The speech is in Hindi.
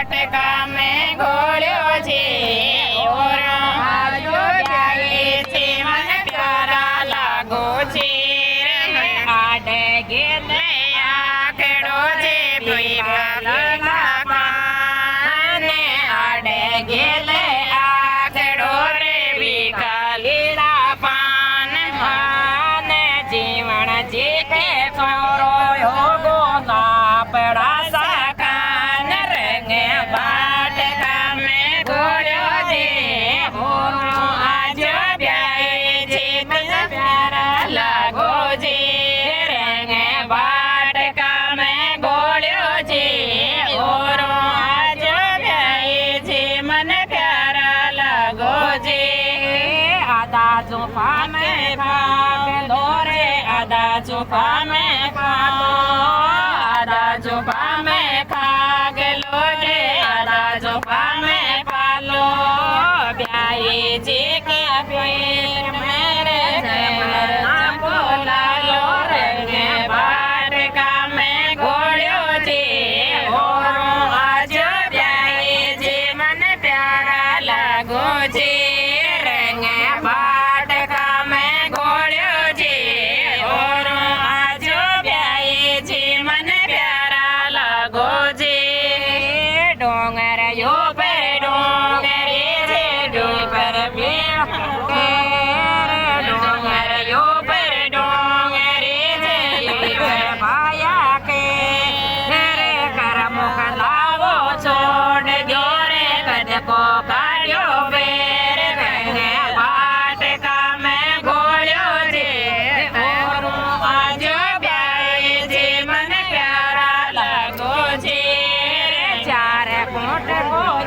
टका में घोड़ो छे और आजो जाए छे मन प्यारा लागो छे आडे गेले आखड़ो छे पीपला काने आडे गेले आखड़ो रे बीकालीला पान माने जीवन जी के छोरो योगो लापड़ा जुफा में भाग लो रे आधा जुफा में खाओ आधा जुफा में खाग लो रे आधा जुफा में पालो ब्याई जी के पेट मेरे बोला लो रे बाट का में घोड़ो जी और आज ब्याई जी मन प्यारा लगो जी मोटे को